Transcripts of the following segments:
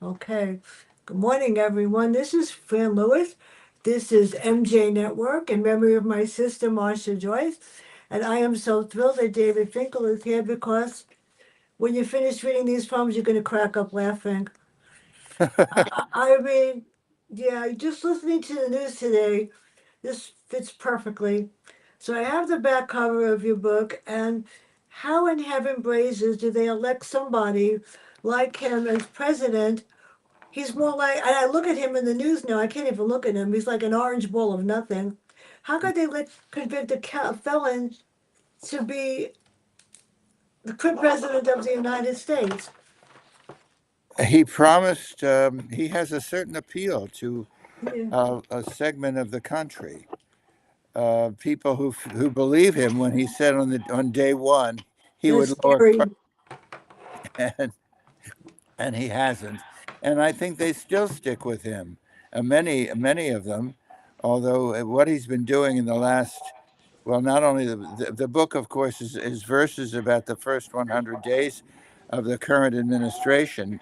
Okay. Good morning, everyone. This is Fran Lewis. This is MJ Network in memory of my sister, Marcia Joyce. And I am so thrilled that David Finkel is here because when you finish reading these poems, you're going to crack up laughing. I mean, yeah, just listening to the news today, this fits perfectly. So I have the back cover of your book, and how in heaven blazes do they elect somebody like him as president? He's more like, and I look at him in the news now, I can't even look at him. He's like an orange ball of nothing. How could they let convict a felon to be the president of the United States? He promised he has a certain appeal to Yeah, a segment of the country. People who believe him when he said on day one he that's would lower scary. and and he hasn't. And I think they still stick with him. Many of them, although what he's been doing in the last well, not only the book, of course, is verses about the first 100 days of the current administration,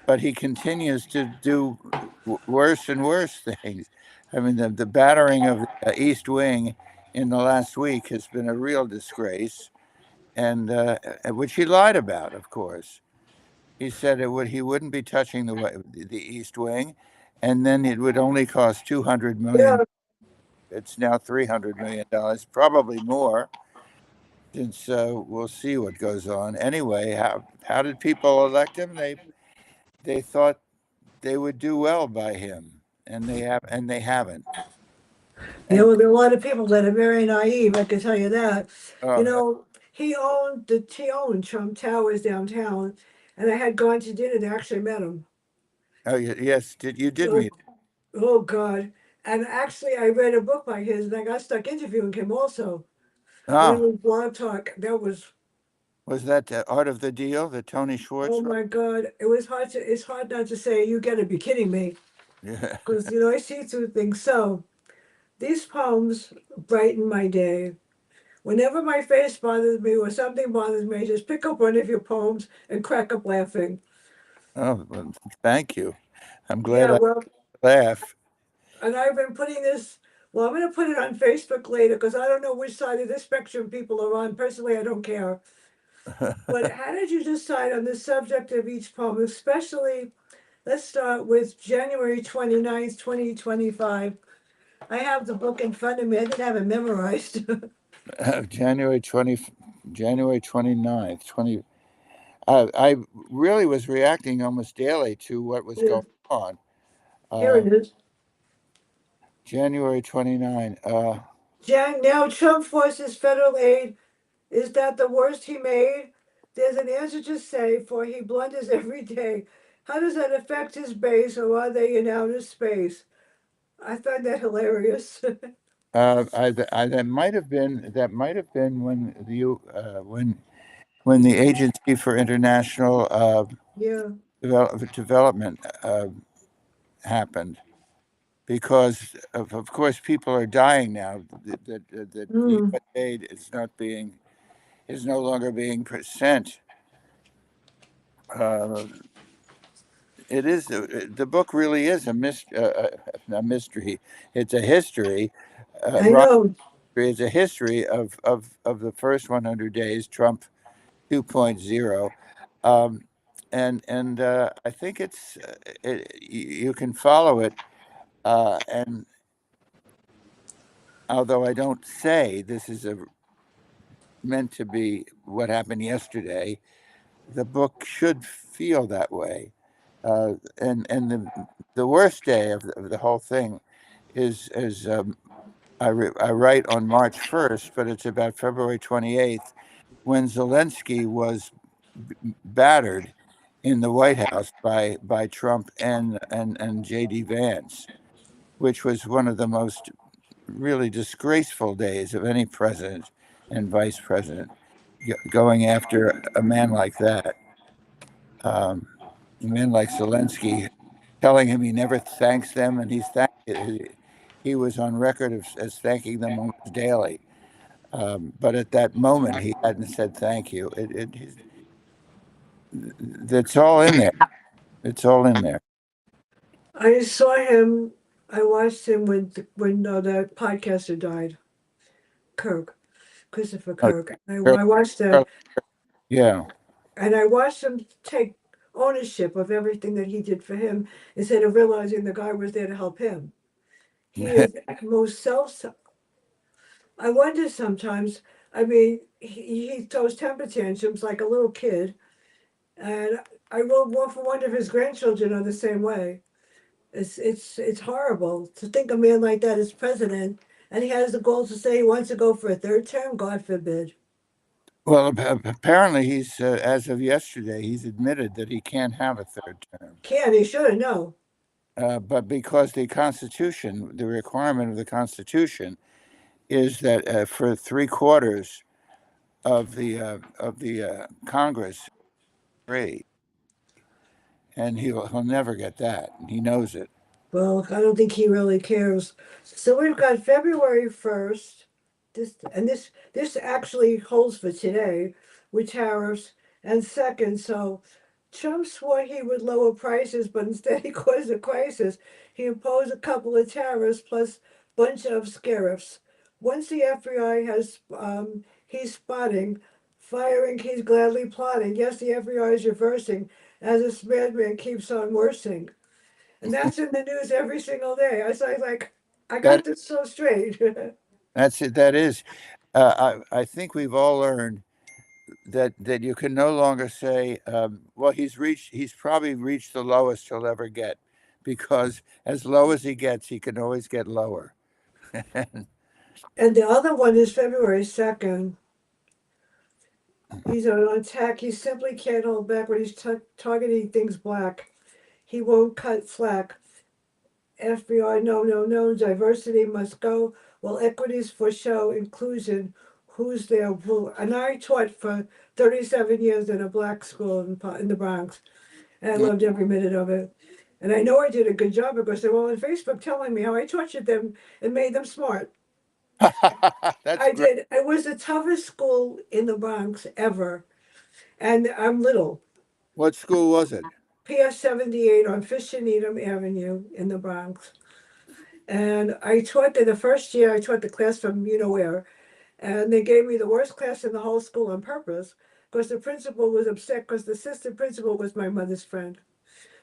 but he continues to do worse and worse things. I mean, the battering of the East Wing in the last week has been a real disgrace, and which he lied about, of course. He said he wouldn't be touching the East Wing, and then it would only cost 200 million. Yeah. It's now $300 million, probably more, since we'll see what goes on. Anyway, how did people elect him? They thought they would do well by him, and they haven't. Yeah, And well, there are a lot of people that are very naive, I can tell you that. You uh, know, he owned Trump Towers downtown, and I had gone to dinner and actually met him. yes, did Oh, meet? oh God. And actually I read a book by his and I got stuck interviewing him also. When it Ah, was Blog Talk, that was, was that Art of the Deal that Tony oh Schwartz wrote? my God. It's hard not to say, you gotta be kidding me. Yeah. Because, I see through things. So these poems brighten my day. Whenever my face bothers me or something bothers me, just pick up one of your poems and crack up laughing. Oh, well, thank you. I'm glad Yeah, I well, laugh. and I've been putting this, well, I'm going to put it on Facebook later because I don't know which side of the spectrum people are on. Personally, I don't care. But how did you decide on the subject of each poem, especially, let's start with January 29th, 2025. I have the book in front of me. I didn't have it memorized. January 20, January 29th, 20. I really was reacting almost daily to what was Yeah, going on. here Uh, it is. January 29. Now Trump forces federal aid. Is that the worst he made? There's an answer to say, for he blunders every day. How does that affect his base, or are they in outer space? I find that hilarious. That might have been when the Agency for International Yeah. Development happened, because of course people are dying now. That Mm. U.S. aid is no longer being sent. Uh, it is the book really is a mystery. It's a history. I Rock know. is a history of the first 100 days, Trump 2.0. Um, and I think you can follow it. And although I don't say this is meant to be what happened yesterday, the book should feel that way. And the worst day of the whole thing is I write on March 1st, but it's about February 28th, when Zelensky was battered in the White House by Trump and J.D. Vance, which was one of the most really disgraceful days of any president and vice president, going after a man like that, a man like Zelensky, telling him he never thanks them, and he was on record as thanking them almost daily. But at that moment, he hadn't said thank you. That's all in there. It's all in there. I saw him. I watched him when the podcaster died, Kirk, Christopher Uh, Kirk. I watched that, Charlie- Yeah. and I watched him take ownership of everything that he did for him instead of realizing the guy was there to help him. He is the most self. I wonder sometimes. I mean, he throws temper tantrums like a little kid, and I will often wonder if his grandchildren are the same way. It's horrible to think a man like that is president, and he has the goal to say he wants to go for a third term. God forbid. Well, apparently as of yesterday, he's admitted that he can't have a third term. Can he should know. But because the Constitution, the requirement of the Constitution, is that for 3/4 of the Congress, agree, and he'll never get that. And he knows it. Well, I don't think he really cares. So we've got February 1st. This actually holds for today with tariffs and second. So Trump swore he would lower prices, but instead he caused a crisis. He imposed a couple of tariffs plus bunch of scarifs. Once the FBI has he's spotting, firing he's gladly plotting. Yes, the FBI is reversing as this madman keeps on worsening. And that's in the news every single day. I say like, I That got this so straight. that's it. That is. I think we've all learned that you can no longer say, well, he's probably reached the lowest he'll ever get, because as low as he gets, he can always get lower. And the other one is February 2nd. He's on attack. He simply can't hold back when he's targeting things black. He won't cut slack. FBI, no, no, no. Diversity must go. Well, equities for show, inclusion. Who's there? Who? And I taught for 37 years in a black school in the Bronx, and I loved every minute of it. And I know I did a good job because they're all on Facebook telling me how I tortured them and made them smart. That's I great. did. It was the toughest school in the Bronx ever. And I'm little. What school was it? PS 78 on Fish and Needham Avenue in the Bronx. And I taught there the first year, I taught the class from you know where. And they gave me the worst class in the whole school on purpose because the principal was upset because the assistant principal was my mother's friend.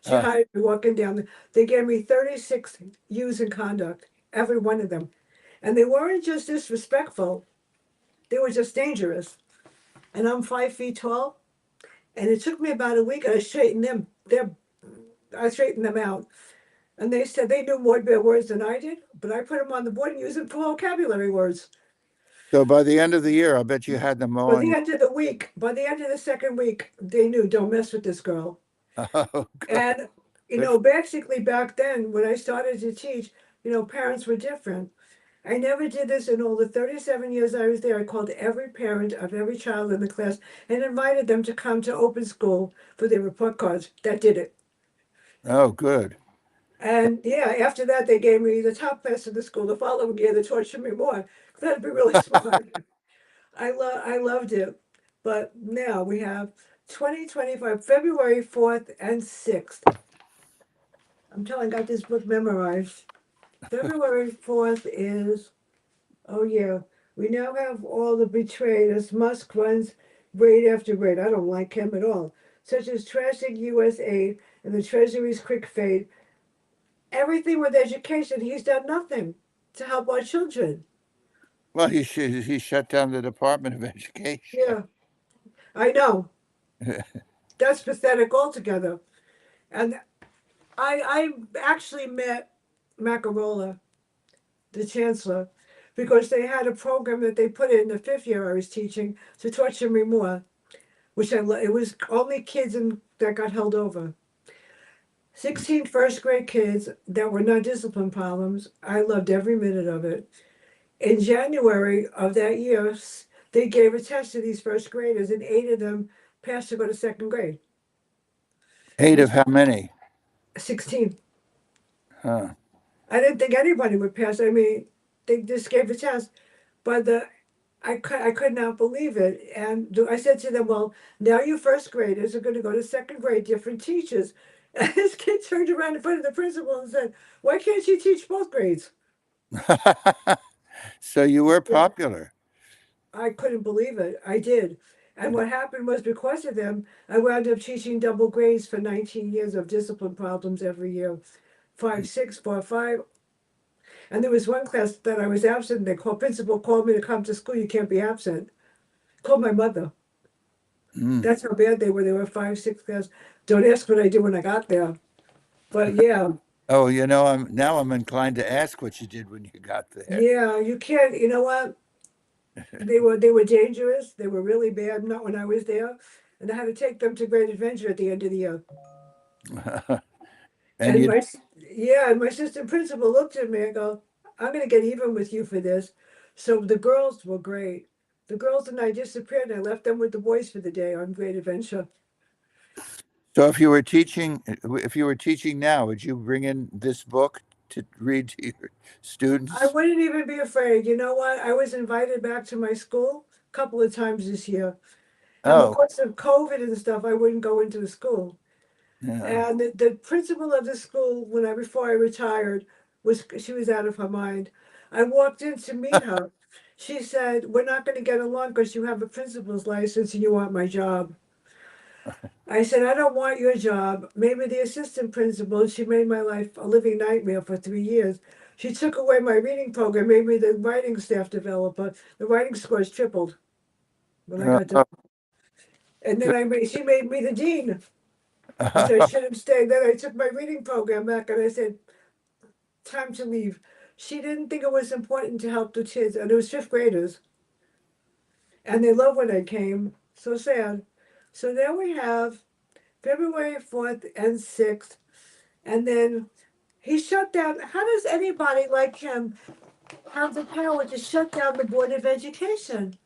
She Uh, hired me walking down. They gave me 36 U's in conduct, every one of them. And they weren't just disrespectful, they were just dangerous. And I'm 5 feet tall. And it took me about a week. I straightened them. I straightened them out. And they said they knew more bad words than I did, but I put them on the board and used them for vocabulary words. so by the end of the year, I bet you had them all By on the your. end of the week, by the end of the second week, they knew don't mess with this girl. Oh, good. And Good for- basically back then when I started to teach, parents were different. I never did this in all the 37 years I was there. I called every parent of every child in the class and invited them to come to open school for their report cards. That did it. oh, good. And yeah, after that, they gave me the top class in the school. The following year, they tortured me more. That'd be really smart. I loved it. But now we have 2025, February 4th and 6th. I'm telling, I got this book memorized. February 4th is, oh yeah, we now have all the betrayed as Musk runs raid after raid. I don't like him at all. Such as trashing US aid and the Treasury's quick fade. Everything with education, he's done nothing to help our children. Well, he shut down the Department of Education. Yeah, I know. That's pathetic altogether. And I actually met Macarola, the chancellor, because they had a program that they put in the fifth year I was teaching to torture me more, which it was only kids that got held over. 16 first grade kids that were not discipline problems. I loved every minute of it. In January of that year, they gave a test to these first graders, and 8 of them passed to go to second grade. Eight of Which how many? 16. Huh. I didn't think anybody would pass. I mean, they just gave a test, but I could not believe it. And I said to them, well, now you first graders are going to go to second grade, different teachers. And his kid turned around in front of the principal and said, "Why can't you teach both grades?" So you were Yeah, popular. I couldn't believe it. I did. And what happened was because of them, I wound up teaching double grades for 19 years of discipline problems every year. 5, 6, 4, 5. And there was one class that I was absent. The principal called me to come to school. You can't be absent. Called my mother. Mm. That's how bad they were. They were 5, 6 class. Don't ask what I did when I got there. But yeah, Oh, I'm inclined to ask what you did when you got there. yeah, you can't. You know what? They were dangerous. They were really bad. Not when I was there, and I had to take them to Great Adventure at the end of the year. And And you, my assistant principal looked at me and go, "I'm going to get even with you for this." So the girls were great. The girls and I disappeared. And I left them with the boys for the day on Great Adventure. so if you were teaching now, would you bring in this book to read to your I students? wouldn't even be afraid. You know what? I was invited back to my school a couple of times this year. And Oh, because of COVID and stuff, I wouldn't go into the school. yeah. And the principal of the school, before I retired, she was out of her mind. I walked in to meet her. She said, "We're not going to get along because you have a principal's license and you want my job." I said, "I don't want your job. Maybe the assistant principal." She made my life a living nightmare for 3 years. She took away my reading program, made me the writing staff developer. The writing scores tripled when I got done. Oh, And then good. she made me the dean, which I should have stayed. Then I took my reading program back and I said, "Time to leave." She didn't think it was important to help the kids, and it was fifth graders, and they loved when I came. So sad. So now we have February 4th and 6th, and then he shut down. How does anybody like him have the power to shut down the Board of Education?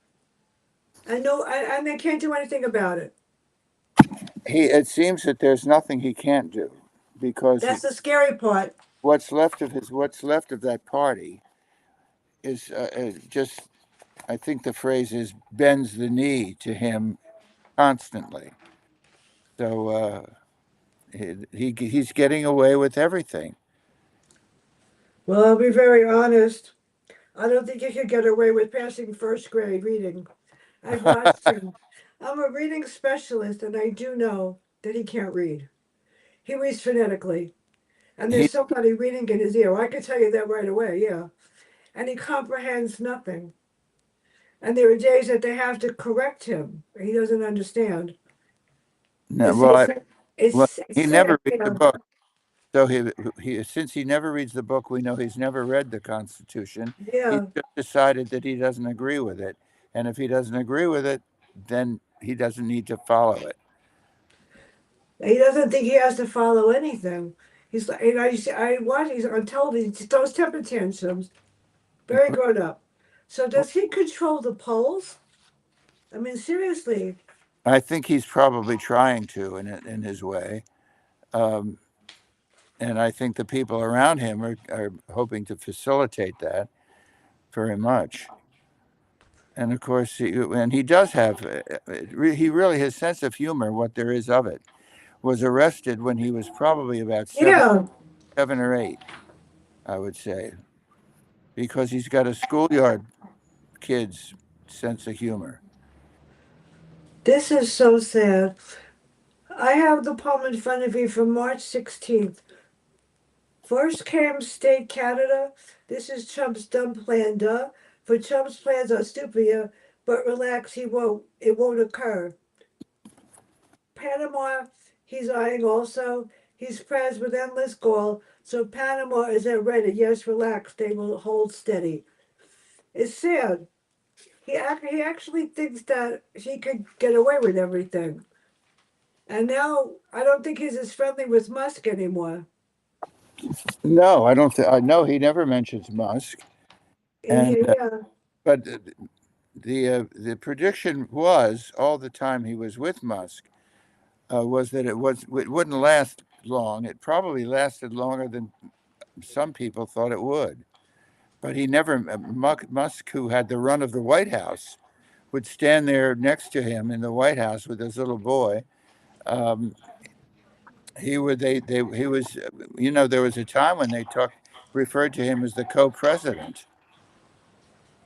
And no, and they can't do anything about it. It seems that there's nothing he can't do because That's the scary part. what's left of that party is just, I think the phrase is, bends the knee to him constantly. So he's getting away with everything. Well, I'll be very honest. I don't think you could get away with passing first grade reading. I've watched him. I'm a reading specialist, and I do know that he can't read. He reads phonetically, and He there's somebody reading in his ear. I can tell you that right away, yeah. And he comprehends nothing. And there are days that they have to correct him. He doesn't understand. no, It's well, it's well, it's he sad, never reads the yeah. book. So he since he never reads the book, we know he's never read the Constitution. He's Yeah. just decided that he doesn't agree with it, and if he doesn't agree with it, then he doesn't need to follow it. He doesn't think he has to follow anything. He's like, I watch. He's on television. He throws temper tantrums. Very grown up. So does he control the polls? I mean, seriously. I think he's probably trying to in his way, um, and I think the people around him are hoping to facilitate that very much. And of course, he does have he really, his sense of humor, what there is of it, was arrested when he was probably about Yeah. 7 or 8, I would say, because he's got a schoolyard kid's sense of humor. This is so sad. I have the poem in front of you from March 16th. First came State Canada. This is Trump's dumb plan, duh. For Trump's plans are stupid, but relax, he won't. It won't occur. Panama, he's eyeing also. He's pressed with endless goal. So Panama is at ready. Yes, relax, they will hold steady. It's sad. He actually thinks that he could get away with everything. And now I don't think he's as friendly with Musk anymore. No, I don't. I know he never mentions Musk, and Yeah, but the prediction was all the time he was with Musk was that it wouldn't last long. It probably lasted longer than some people thought it would. But he never Musk, who had the run of the White House, would stand there next to him in the White House with his little boy, um, he would they he was there was a time when they referred to him as the co-president.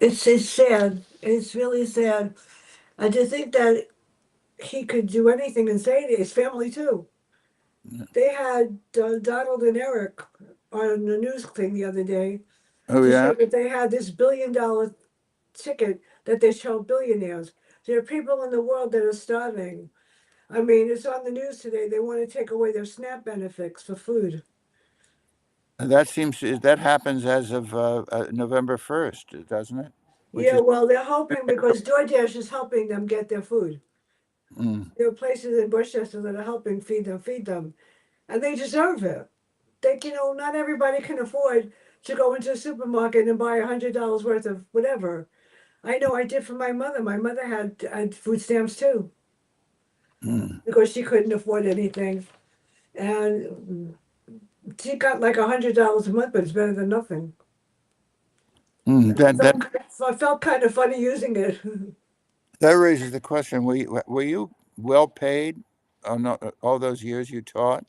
It's sad. It's really sad. I just think that he could do anything and say it. His family too. They had Donald and Eric on the news thing the other day Oh to yeah. say that they had this $1 billion ticket that they show billionaires. There are people in the world that are starving. I mean, it's on the news today. They want to take away their SNAP benefits for food. That happens as of November 1st, doesn't it? Which Yeah, is well, they're hoping because DoorDash is helping them get their food. mm, There are places in Westchester that are helping feed them, and they deserve it. Not everybody can afford to go into a supermarket and buy $100 worth of whatever. I know I did for my mother. My mother had food stamps too mm, because she couldn't afford anything, and she got like $100 a month, but it's better than nothing. mm. And That I felt kind of funny using it. that raises the question: were you well paid on all those years you taught?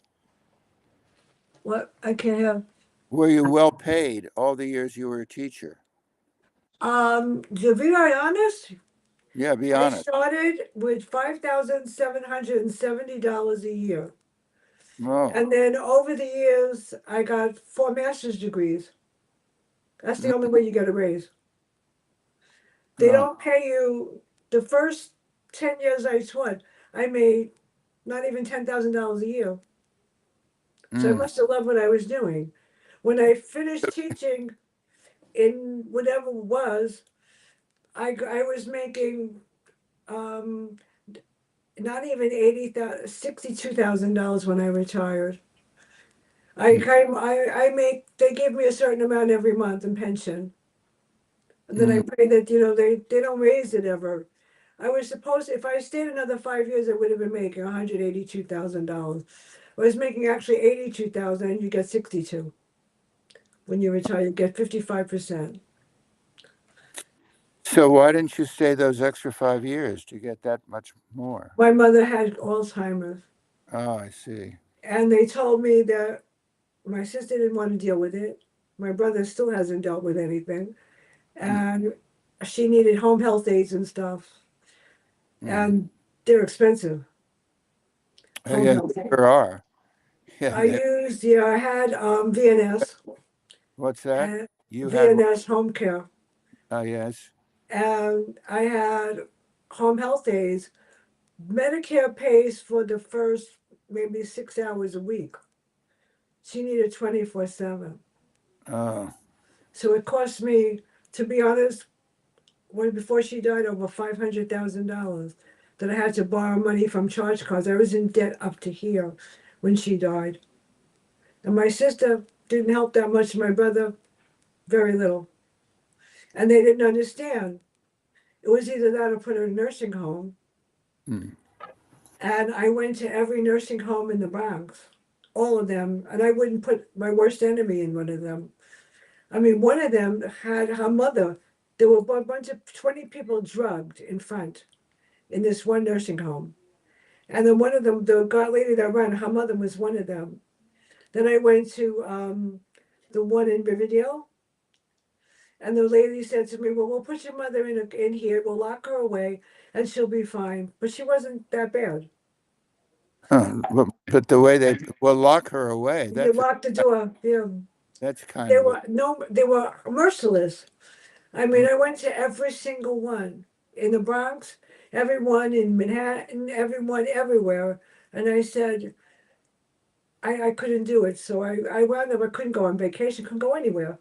What I can't have. Were you well paid all the years you were a teacher? To be very honest, Yeah, be I honest. started with $5,770 a year. Oh, And then over the years, I got 4 master's degrees. That's the mm, only way you get a raise. They oh, don't pay you the first 10 years I taught. I made not even $10,000 a year. So I mm, must have loved what I was doing. When I finished teaching in whatever it was, I was making um, not even 80,000, $62,000 when I retired. mm, I make, they give me a certain amount every month in pension. And then I mm. pray that, they don't raise it ever. I was supposed, if I stayed another 5 years, I would have been making $182,000. I was making actually 82,000 and you get 62. When you retire, you get 55%. So why didn't you stay those extra 5 years to get that much more? My mother had Alzheimer's, Oh, I see. and they told me that my sister didn't want to deal with it. My brother still hasn't dealt with anything, Mm, and she needed home health aides and stuff, mm. and they're expensive. Oh Home yeah, health they aides. sure are. Yeah, Yeah, I had VNS what's that? and You had what? VNS home care, Oh yes. and I had home health aides. Medicare pays for the first maybe 6 hours a week. She needed 24/7. Oh, So it cost me, to be honest, before she died, over $500,000 that I had to borrow money from charge cards. I was in debt up to here when she died. And my sister didn't help that much. My brother, very little. And they didn't understand. It was either that or put her in a nursing home. mm, And I went to every nursing home in the Bronx, all of them. And I wouldn't put my worst enemy in one of them. I mean, one of them had her mother. There were a bunch of 20 people drugged in front in this one nursing home. And then one of them, the lady that ran, her mother was one of them. Then I went to the one in Riverdale, and the lady said to me, "Well, we'll put your mother in here. We'll lock her away, and she'll be fine." But she wasn't that bad. huh. But the way they will lock her away, They locked the door. Yeah, that's kind of a they were merciless. I mean, I went to every single one in the Bronx, everyone in Manhattan, everyone everywhere, and I said, I couldn't do it. So I wound up, I couldn't go on vacation, couldn't go anywhere.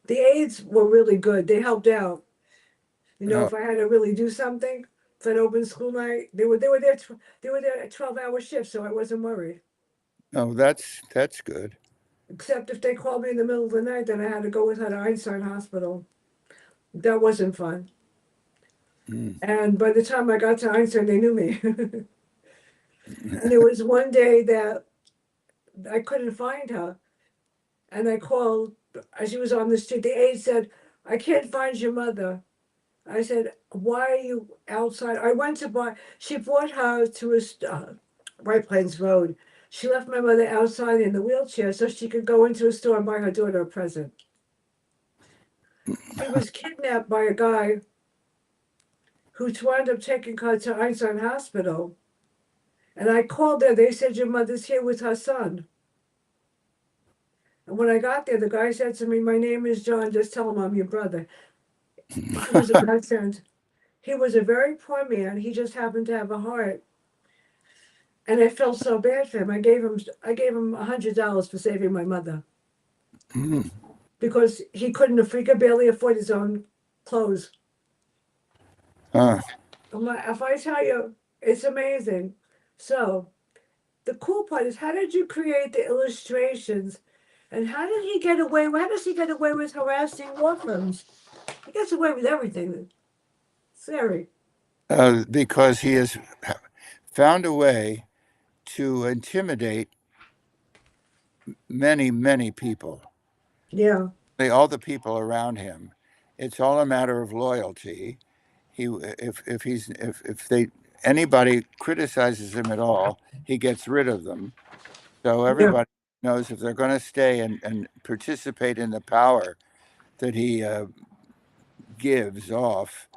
The aides were really good. They helped out. oh, If I had to really do something for an open school night, they were there. They were there at 12-hour shifts, so I wasn't worried. oh, that's good. Except if they called me in the middle of the night, then I had to go with her to Einstein Hospital. That wasn't fun. Mm. And by the time I got to Einstein, they knew me. And there was one day that I couldn't find her, and I called. She was on the street. The aide said, "I can't find your mother." I said, "Why are you outside?" I went to buy. She brought her to White Plains Road She left my mother outside in the wheelchair so she could go into a store and buy her daughter a present. She was kidnapped by a guy who wound up taking her to Einstein Hospital. And I called there. They said, your mother's here with her son. And when I got there, the guy said to me, my name is John. Just tell him I'm your brother. He was a godsend. He was a very poor man. He just happened to have a heart. And I felt so bad for him. I gave him $100 for saving my mother because he could barely afford his own clothes. Huh. If I tell you, it's amazing. So the cool part is, how did you create the illustrations, and how did he get away? How does he get away with harassing law firms? He gets away with everything. Scary. Because he has found a way to intimidate many, many people. Yeah, All the people around him. It's all a matter of loyalty. If they anybody criticizes him at all, he gets rid of them. So yeah. everybody knows if they're going to stay and participate in the power that he gives off,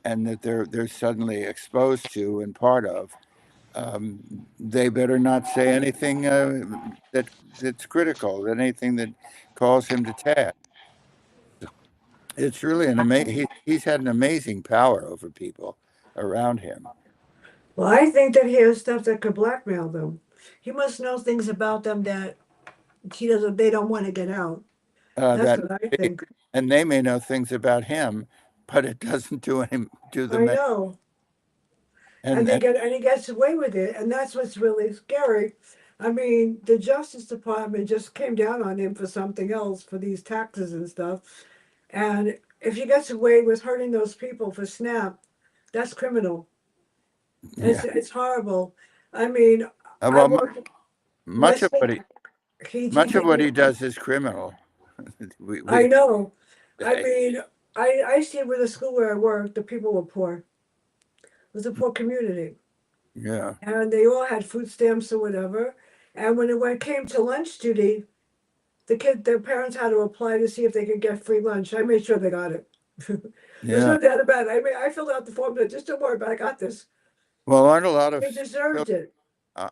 and that they're suddenly exposed to and part of, they better not say anything that's critical, anything that calls him to task. It's really an amazing. He's had an amazing power over people around him. Well, I think that he has stuff that could blackmail them. He must know things about them that he doesn't. They don't want to get out. That's That what I think. and they may know things about him, but it doesn't do I them. know. And And he gets away with it, and that's what's really scary. I mean, the Justice Department just came down on him for something else, for these taxes and stuff. And if he gets away with hurting those people for SNAP, that's criminal. yeah, It's horrible. I mean, I well, worked my much of what state. he He much of did what me. he does is criminal. I We know. I say, mean, I see with the school where I work, the people were poor. It was a poor community, yeah, and they all had food stamps or whatever. And when it came to lunch duty, their parents had to apply to see if they could get free lunch. I made sure they got it. There's yeah. no doubt about it. I mean, I filled out the form, but just don't worry about it. I got this. Well, aren't a lot of They deserved it.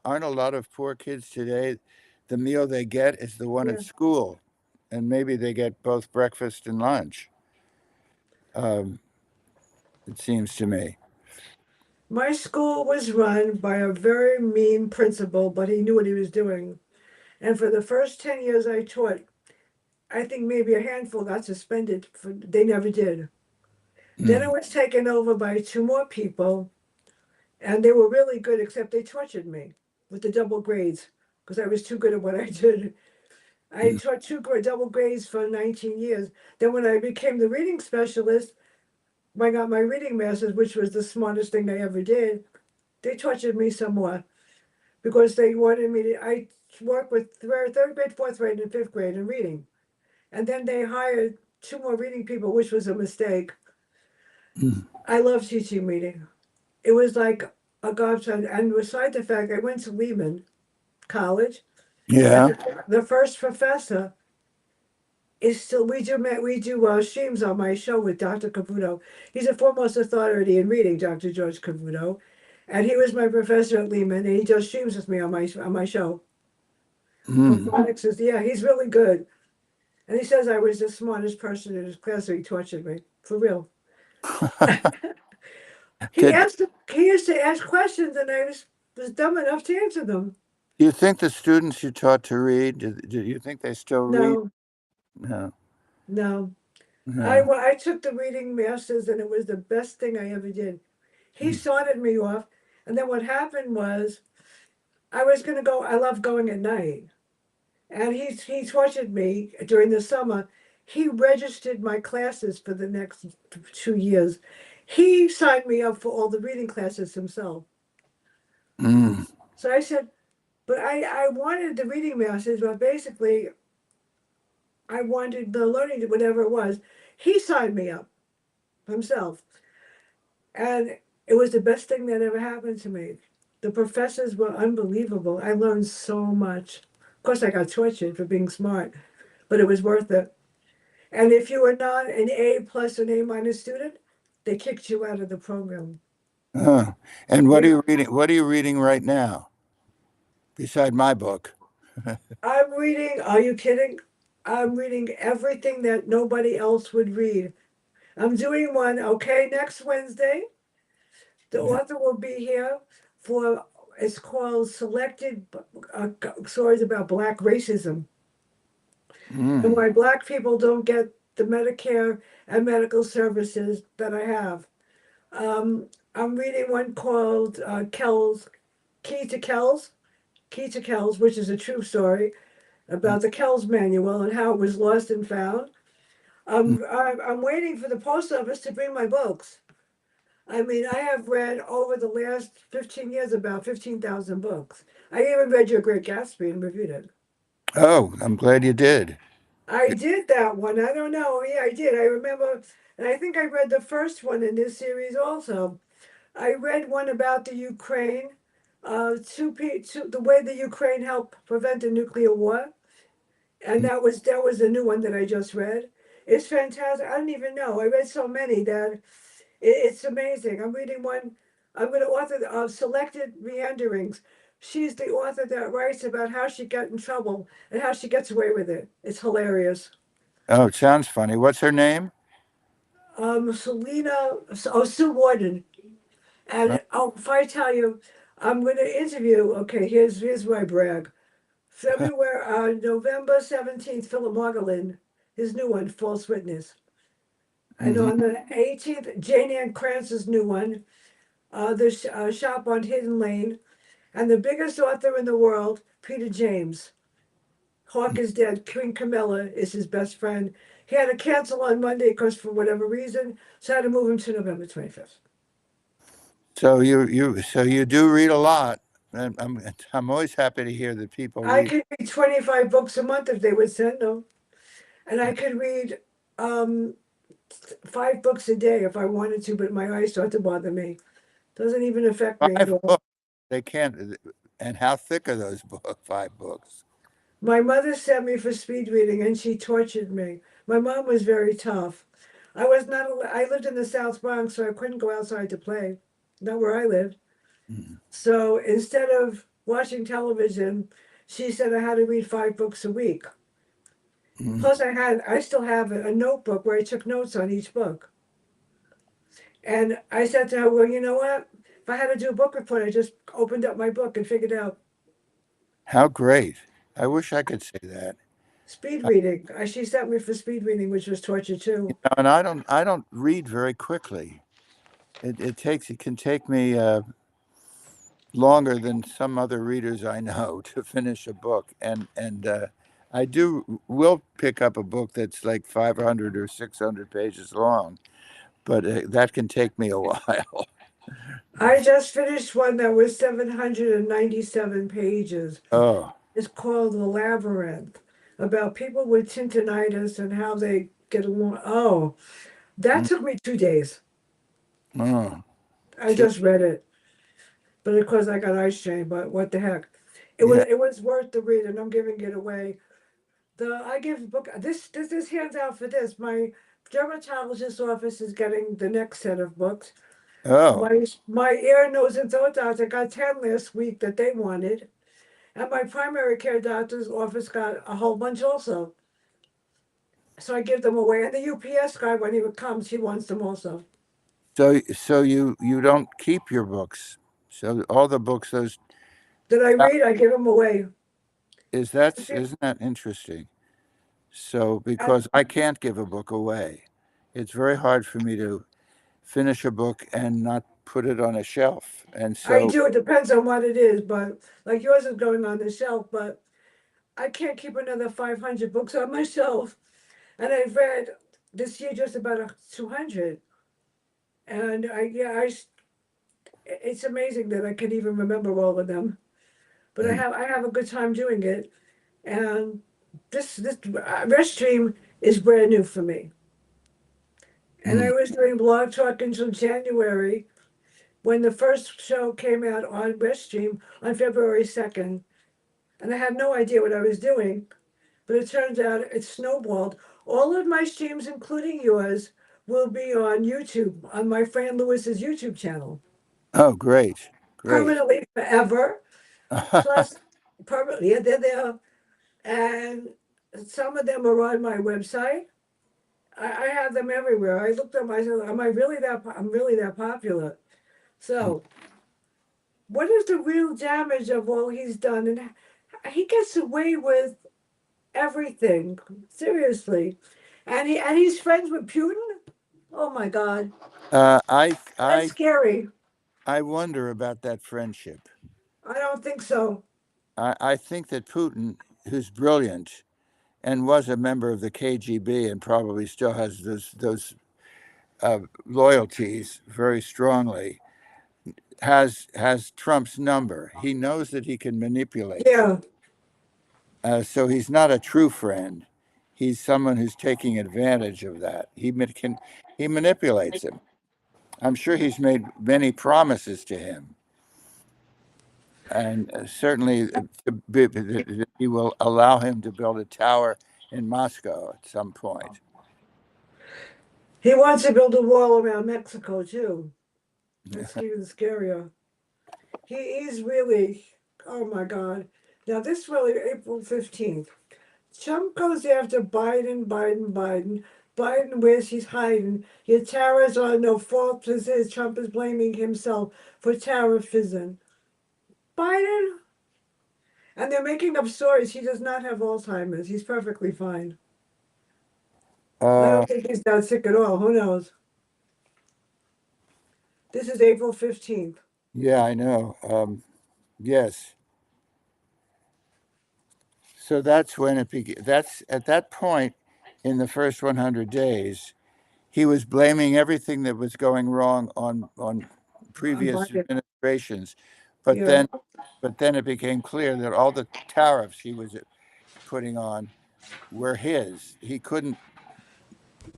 aren't a lot of poor kids today? The meal they get is the one at Yeah. school, and maybe they get both breakfast and lunch. Um, it seems to me. My school was run by a very mean principal, but he knew what he was doing. And for the first 10 years I taught, I think maybe a handful got suspended. They never did. Then it Mm, was taken over by two more people, and they were really good, except they tortured me with the double grades because I was too good at what I did. I mm, taught double grades for 19 years. Then when I became the reading specialist, I got my reading masters, which was the smartest thing I ever did. They tortured me some more because they wanted me to. I worked with third grade, fourth grade, and fifth grade in reading, and then they hired two more reading people, which was a mistake. mm. I love teaching reading. It was like a godsend. And beside the fact, I went to Lehman College, and Yeah. the first professor is still. We do streams on my show with Dr. Cavuto. He's a foremost authority in reading, Dr. George Cavuto, and he was my professor at Lehman, and he does streams with me on my show. On Mm. phonics is yeah, he's really good, and he says I was the smartest person in his class, so he tortured me for real. He Did asked. He used to ask questions, and I was dumb enough to answer them. you think the students you taught to read? Do you think they still read? No, No. no. Yeah. I took the reading masters, and it was the best thing I ever did. He started me off, and then what happened was I was going to go. I love going at night, and he tortured me during the summer. He registered my classes for the next 2 years. He signed me up for all the reading classes himself. Mm. So I said, but I wanted the reading masters, but basically I wanted the learning, whatever it was. He signed me up himself. And it was the best thing that ever happened to me. The professors were unbelievable. I learned so much. Of course, I got tortured for being smart, but it was worth it. And if you were not an A plus or an A minus student, they kicked you out of the program. Uh, and what are You, you reading? What are you reading right now, beside my book? I'm reading, are you kidding? I'm reading everything that nobody else would read. I'm doing one, okay, next Wednesday. The author will be here for, it's called Selected Stories About Black Racism and Mm. why Black people don't get the Medicare and medical services that I have. I'm reading one called Key to Kells, Key to Kells, which is a true story about the Kells Manual and how it was lost and found. I'm waiting for the post office to bring my books. I mean, I have read over the last 15 years about 15,000 books. I even read Your Great Gatsby and reviewed it. Oh, I'm glad you did. I did that one. I don't know. Yeah, I did. I remember, and I think I read the first one in this series also. I read one about the Ukraine, the way the Ukraine helped prevent a nuclear war, and that was the new one that I just read. It's fantastic. I don't even know. I read so many that it's amazing. I'm reading one. I'm going to author of Selected Meanderings. She's the author that writes about how she got in trouble and how she gets away with it. It's hilarious. Oh, it sounds funny. What's her name? Selena, Sue Warden. Uh, And if I tell you, I'm going to interview. Okay, here's where I brag. February, November 17th, Philip Margolin, his new one, False Witness. And mhm. on the 18th, Jane Ann Kranz's new one, the shop on Hidden Lane. And the biggest author in the world, Peter James. Hawk is dead. Queen Camilla is his best friend. He had to cancel on Monday because for whatever reason, so I had to move him to November 25th. So you do read a lot. And I'm always happy to hear that people I read. could read 25 books a month if they would send them. And I could read um, 5 books a day if I wanted to, but my eyes start to bother me. Doesn't even affect me at Five all. books. They can't. And how thick are those books? 5 books. My mother sent me for speed reading and she tortured me. My mom was very tough. I was not, I lived in the South Bronx, so I couldn't go outside to play, not where I lived. Mm, So instead of watching television, she said I had to read 5 books a week. mm. Plus, I still have a notebook where I took notes on each book. And I said to her, well, you know what? If I had to do a book report, I just opened up my book and figured out How great! I wish I could say that. speed reading. She sent me for speed reading, which was torture too. And I don't read very quickly. It can take me longer than some other readers I know to finish a book, and I do will pick up a book that's like 500 or 600 pages long, but that can take me a while. I just finished one that was 797 pages. Oh, It's called The Labyrinth, about people with tinnitus and how they get along. Oh, that mm, took me 2 days. oh, I two, just read it, but of course I got eye strain. But what the heck? It was yeah. it was worth the read, and I'm giving it away. I give the book this hands out for this. My dermatologist office is getting the next set of books. Oh, My ear, nose, and throat doctor got 10 last week that they wanted, and my primary care doctor's office got a whole bunch also. So I give them away. And the UPS guy, when he comes, he wants them also. so you don't keep your books. So all the books those Did I read? I give them away. isn't that interesting? So And because I can't give a book away, it's very hard for me to finish a book and not put it on a shelf. And I so, do. It depends on what it is, but like yours is going on the shelf, but I can't keep another 500 books on my shelf. And I've read this year just about 200. And it's amazing that I can even remember all of them. But mm, I have a good time doing it. And this Restream is brand new for me. And I mm, was doing Blog Talk until January. when the first show came out on Weststream on February 2nd. And I had no idea what I was doing, but it turns out it snowballed. All of my streams, including yours, will be on YouTube, on my friend Lewis's YouTube channel, Oh, great, great. permanently forever. Plus, permanently, yeah, they're there. And some of them are on my website. I have them everywhere. I looked up. I said, "Am I really that? I'm really that popular?" So, what is the real damage of all he's done? And he gets away with everything. Seriously, and he's friends with Putin. Oh my God, uh, I that's I scary. I wonder about that friendship. I don't think so. I think that Putin, who's brilliant and was a member of the KGB and probably still has those loyalties very strongly, has Trump's number. He knows that he can manipulate Trump. Yeah, So he's not a true friend. He's someone who's taking advantage of that. He manipulates him. I'm sure he's made many promises to him, and certainly he will allow him to build a tower in Moscow at some point. he wants to build a wall around Mexico too. That's even scarier. He is really. Oh my God. Now this really April 15th. Trump goes after Biden. Biden where's he's hiding. Your tariffs are no fault. Says Trump is blaming himself for tariffism. Biden, and they're making up stories. He does not have Alzheimer's. He's perfectly fine. I Uh, don't think he's that sick at all. Who knows? This is April 15th. yeah, I know. Yes. So that's when it began. That's at that point in the first 100 days, he was blaming everything that was going wrong on I'm previous Biden. administrations, but Yeah. then but then it became clear that all the tariffs he was putting on were his. He couldn't,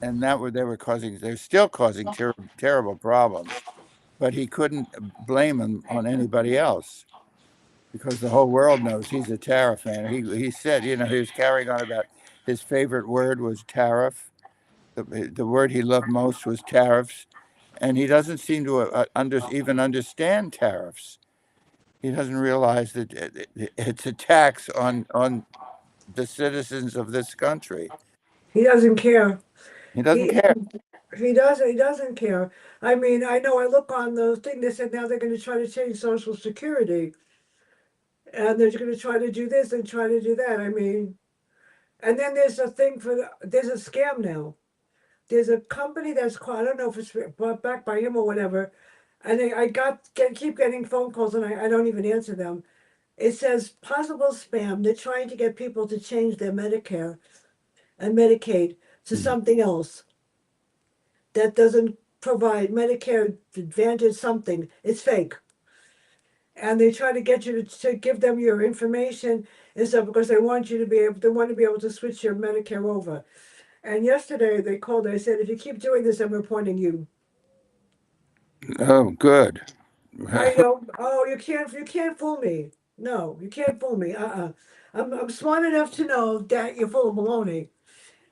and that were they were causing. They're still causing terrible problems, but he couldn't blame them on anybody else because the whole world knows he's a tariff fan. He said, he was carrying on about his favorite word was tariff. The word he loved most was tariffs, and he doesn't seem to even understand tariffs. He doesn't realize that it's a tax on the citizens of this country. He doesn't care. He doesn't He care. he doesn't care. I mean, I know I look on the thing that said now they're going to try to change Social Security, and they're going to try to do this and try to do that. I mean, and then there's a thing there's a scam now. There's a company that's called, I don't know if it's brought back by him or whatever, and keep getting phone calls and I don't even answer them. It says possible spam. They're trying to get people to change their Medicare and Medicaid to something else that doesn't provide Medicare Advantage something. It's fake. And they try to get you to give them your information and stuff because they want to be able to switch your Medicare over. And yesterday they called. I said, if you keep doing this, I'm reporting you. Oh, good. I know. Oh, you can't fool me. No, you can't fool me. I'm smart enough to know that you're full of baloney,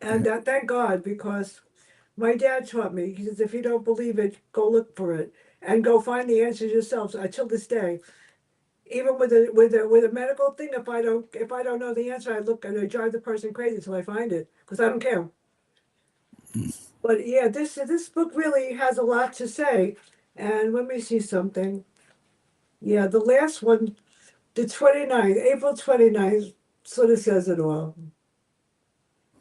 and thank God because my dad taught me. He says, if you don't believe it, go look for it and go find the answers yourself. So, till this day, even with a medical thing, if I don't know the answer, I look and I drive the person crazy until I find it because I don't care. But yeah, this book really has a lot to say. And let me see something. Yeah, the last one, the 29th, April 29th, sort of says it all.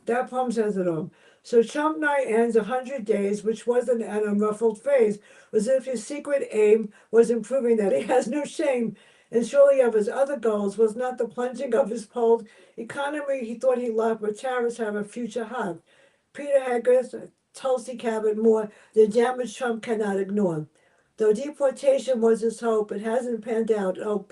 That poem says it all. So Trump night ends 100 days, which wasn't an unruffled phase, as if his secret aim was in proving that he has no shame. And surely of his other goals was not the plunging of his cold economy he thought he loved, but tariffs have a future hug. Peter Haggis, Tulsi Gabbard, more, the damage Trump cannot ignore. Though deportation was his hope, it hasn't panned out. Oh,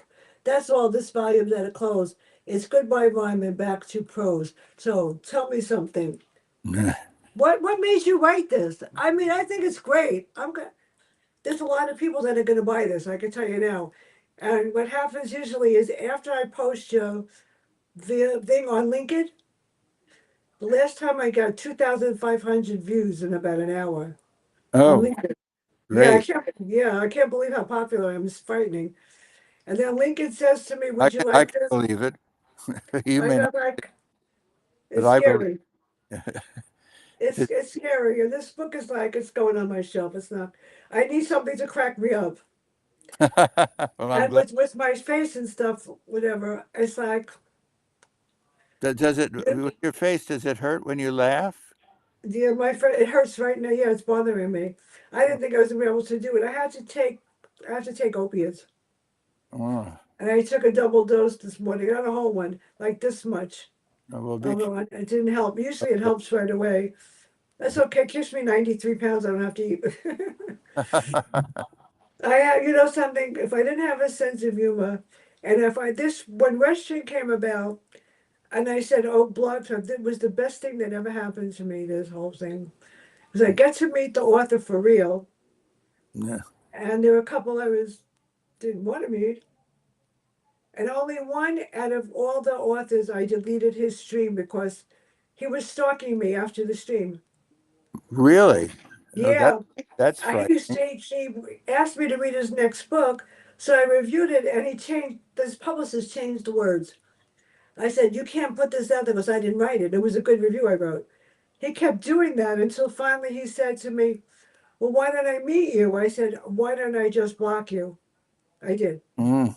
that's all this volume's at a close. It's goodbye rhyme and back to prose. So tell me something. What made you write this? I mean, I think it's great. there's a lot of people that are going to buy this. I can tell you now. And what happens usually is after I post the thing on LinkedIn, the last time I got 2,500 views in about an hour on Oh, LinkedIn. Yeah, I great. can't. Yeah, I can't believe how popular I am. It's frightening. And then Lincoln says to me, "Would you I like can this?" believe it. You I may go not, like, but "It's I believe. scary. It's scary." And this book is like it's going on my shelf. It's not. I need something to crack me up. Well, I'm And glad. with my face and stuff, whatever, it's like, Does it, with your face, does it hurt when you laugh? yeah, my friend, it hurts right now. Yeah, it's bothering me. I didn't think I was gonna be able to do it. I had to take opiates, Oh, and I took a double dose this morning, not a whole one, like this much. well, be Although it didn't help. Usually it helps right away. That's okay. It keeps me 93 pounds. I don't have to eat. careful. I have, something. If I didn't have a sense of humor, and if I this when Western came about, and I said, "Oh, Blog Talk," that was the best thing that ever happened to me. This whole thing, because I get to meet the author for real, Yeah. and there were a couple I didn't want to meet, and only one out of all the authors I deleted his stream because he was stalking me after the stream. Really? Oh, Yeah, that's I used frightening. to, she asked me to read his next book, so I reviewed it, and this publicist changed the words. I said, "You can't put this out there because I didn't write it. It was a good review I wrote." He kept doing that until finally he said to me, "Well, why don't I meet you?" I said, "Why don't I just block you?" I did. Mm.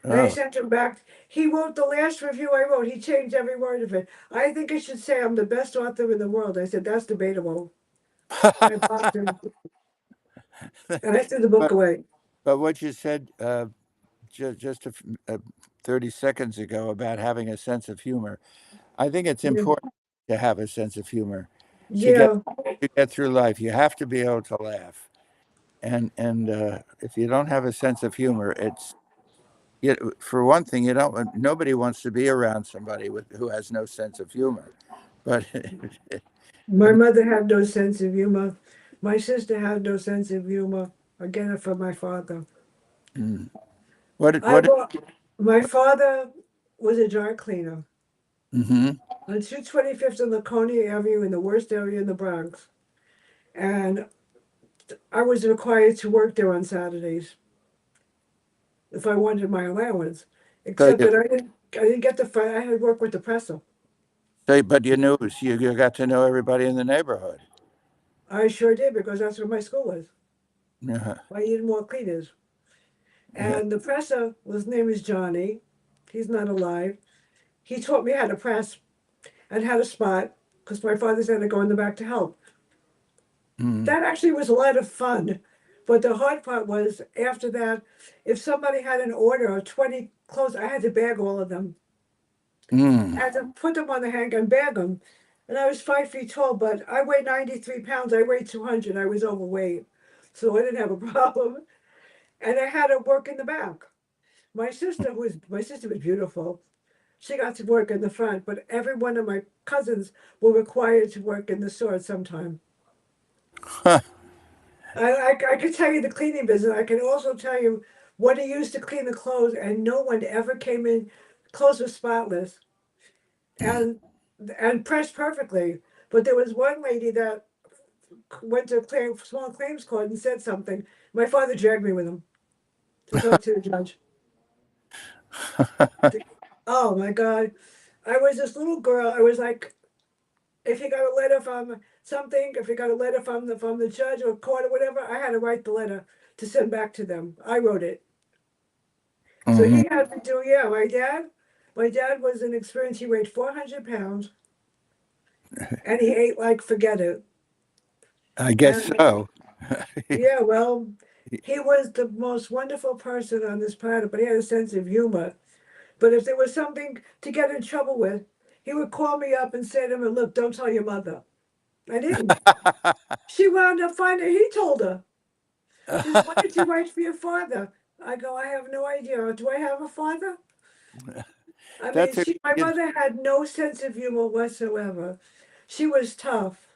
And I Oh. sent him back. He wrote the last review I wrote. He changed every word of it. "I think it should say I'm the best author in the world." I said, "That's debatable." I blocked him, and I threw the book but away. but what you said just 30 seconds ago about having a sense of humor, I think it's Yeah. important to have a sense of humor to get Yeah. through life. You have to be able to laugh, and if you don't have a sense of humor, it's for one thing, you don't. Nobody wants to be around somebody who has no sense of humor. But My mother had no sense of humor. My sister had no sense of humor. I get it from my father. mm, what I what? wa- my father was a dry cleaner Mm-hmm. on 225th and Laconia Avenue in the worst area in the Bronx. And I was required to work there on Saturdays if I wanted my allowance. So Except you, that I didn't get I had to work with the presser. but you knew you got to know everybody in the neighborhood. I sure did because that's where my school was. Yeah. I needed more cleaners. And the presser, his name is Johnny. He's not alive. He taught me how to press and how to spot because my father said to go in the back to help. Mm, That actually was a lot of fun. But the hard part was after that, if somebody had an order of 20 clothes, I had to bag all of them. mm. I had to put them on the hanger and bag them. And I was 5 feet tall, but I weighed 93 pounds. I weighed 200. I was overweight. So I didn't have a problem. And I had to work in the back. My sister was beautiful. She got to work in the front, but every one of my cousins were required to work in the store at some time. Huh. I could tell you the cleaning business. I can also tell you what he used to clean the clothes, and no one ever came in. Clothes were spotless and pressed perfectly. But there was one lady that went to small claims court and said something. My father dragged me with him to talk to the judge. Oh my God. I was this little girl. I was like, if he got a letter from something, if he got a letter from the judge or court or whatever, I had to write the letter to send back to them. I wrote it. So Hmm. he had to do, yeah, my dad was an experienced, he weighed 400 pounds and he ate like forget it. I guess And so. yeah, well, he was the most wonderful person on this planet, but he had a sense of humor. But if there was something to get in trouble with, he would call me up and say to me, "Look, don't tell your mother." I didn't. She wound up finding, he told her. She said, "Why did you write for your father?" I go, "I have no idea. Do I have a father?" I mean, That's a my good. mother had no sense of humor whatsoever. She was tough,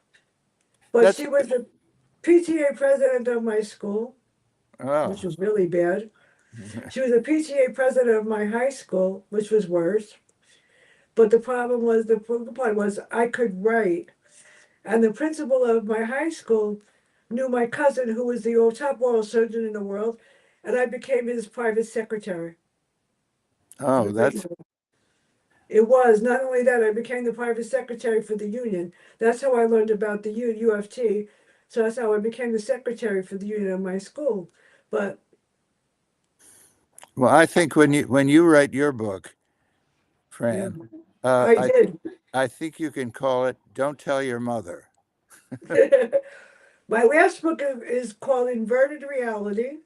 but That's she was the PTA president of my school. which Oh. was really bad. She was the PTA president of my high school, which was worse. But the problem was, the part was I could write. And the principal of my high school knew my cousin, who was the top oral surgeon in the world, and I became his private secretary for Oh, the great. that's It was not only that, I became the private secretary for the union. That's how I learned about the UFT. So that's how I became the secretary for the union of my school. But well. I think when you write your book, yeah, Fran, I I did. I think you can call it "Don't Tell Your Mother." My last book is called Inverted Reality.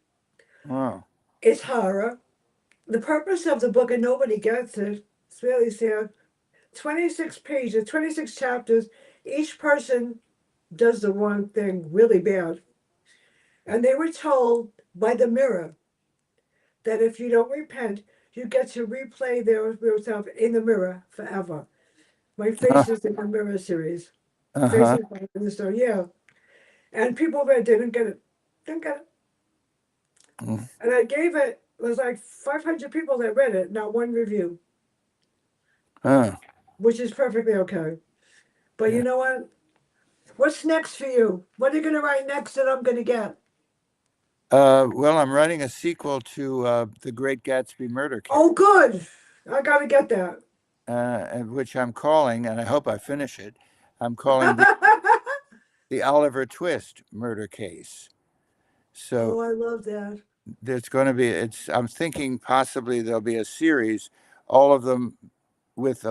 Oh. It's horror. The purpose of the book, and nobody gets it, it's really sad. 26 pages, 26 chapters. Each person does the wrong thing really bad. And they were told by the mirror that if you don't repent, you get to replay their yourself in the mirror forever. My face is in the mirror series. Uh-huh. Faces in the story, yeah. And people read didn't get it. Didn't get it. Mm. And I gave it, it was like 500 people that read it, not one review, Huh. which is perfectly okay. But you Yeah. know what? What's next for you? What are you going to write next that I'm going to get? Well, I'm writing a sequel to The Great Gatsby Murder Case, Oh, good. I got to get that. which I'm calling, and I hope I finish it. I'm calling the Oliver Twist murder case. So Oh, I love that. there's going to be. I'm thinking possibly there'll be a series, all of them with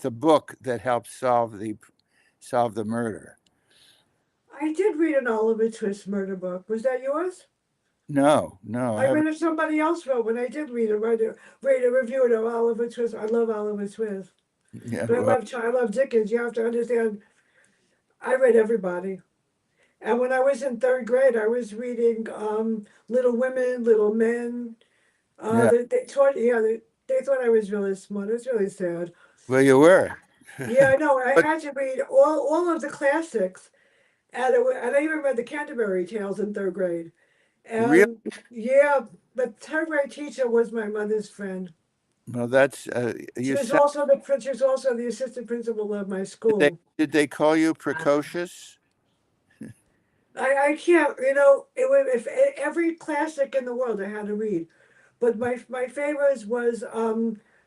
a book that helps solve the murder. I did read an Oliver Twist murder book. Was that yours? No, no, I I read haven't. it somebody else wrote when I did read a review of Oliver Twist. I love Oliver Twist. Yeah, But well, I love Dickens. You have to understand, I read everybody. And when I was in third grade, I was reading Little Women, Little Men. yeah. They thought I was really smart. It was really sad. Well, you were, Yeah, I know. I but had to read all of the classics. And I even read the Canterbury Tales in third grade. really. And yeah, but third grade teacher was my mother's friend. Well, that's She you was said. also she was also the assistant principal of my Did they school. did they call you precocious? I can't, it was if every classic in the world I had to read. But my favorites was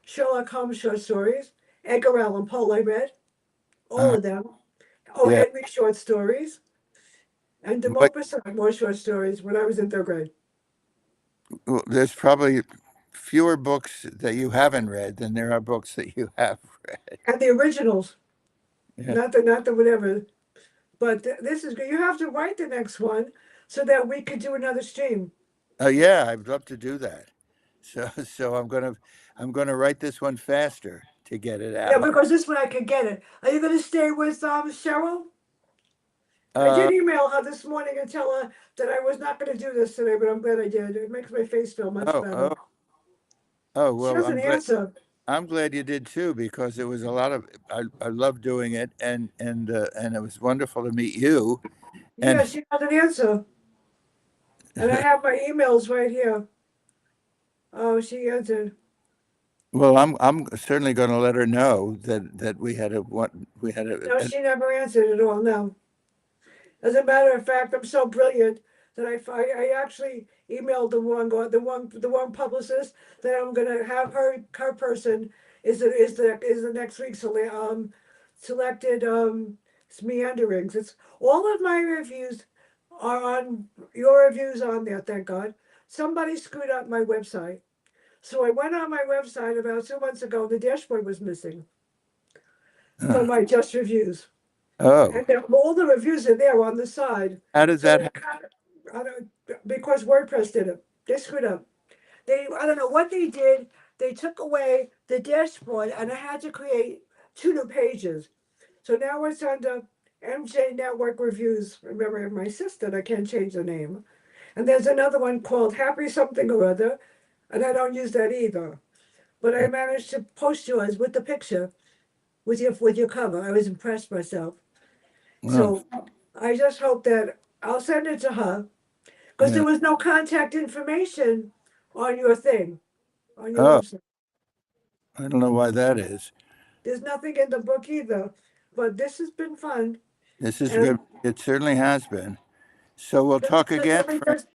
Sherlock Holmes short stories, Edgar Allan Poe. I read all Uh, of them. Oh, yeah. Henry short stories, and de What? Maupassant more short stories when I was in third grade. Well, there's probably fewer books that you haven't read than there are books that you have read. And the originals, Yeah. not the whatever. But this is good. You have to write the next one so that we could do another stream. Yeah, I'd love to do that. So I'm gonna write this one faster to get it Yeah, out. because this one I could get it. Are you going to stay with Cheryl? I Uh, did email her this morning and tell her that I was not going to do this today, but I'm glad I did. It makes my face feel much oh, better. oh, oh. She Well, doesn't answer. I'm glad you did too because it was a lot of I love doing it and it was wonderful to meet you and Yeah, she doesn't answer. And I have my emails right here. Oh, she answered. well, I'm certainly going to let her know that we had No, a she never answered at all. No. As a matter of fact, I'm so brilliant that I actually emailed the wrong publicist that I'm gonna have her person is the next week's selected meanderings. It's all of my reviews are on your reviews on there. Thank God. Somebody screwed up my website, so I went on my website about 2 months ago. The dashboard was missing from uh, my just reviews. oh, And all the reviews are there on the side. how did So that they kind of, I don't, because WordPress did it. They screwed up. I don't know what they did. They took away the dashboard and I had to create two new pages. So now it's under MJ Network Reviews. Remember my sister, I can't change the name. And there's another one called Happy Something or Other, and I don't use that either. But I managed to post yours with the picture, with your cover. I was impressed myself. well, So I just hope that I'll send it to her. because Yeah. there was no contact information on your thing, on your Oh, website. I don't know why that is. There's nothing in the book either, but this has been fun. This is And good. It certainly has been. So we'll talk again, let me Frank. just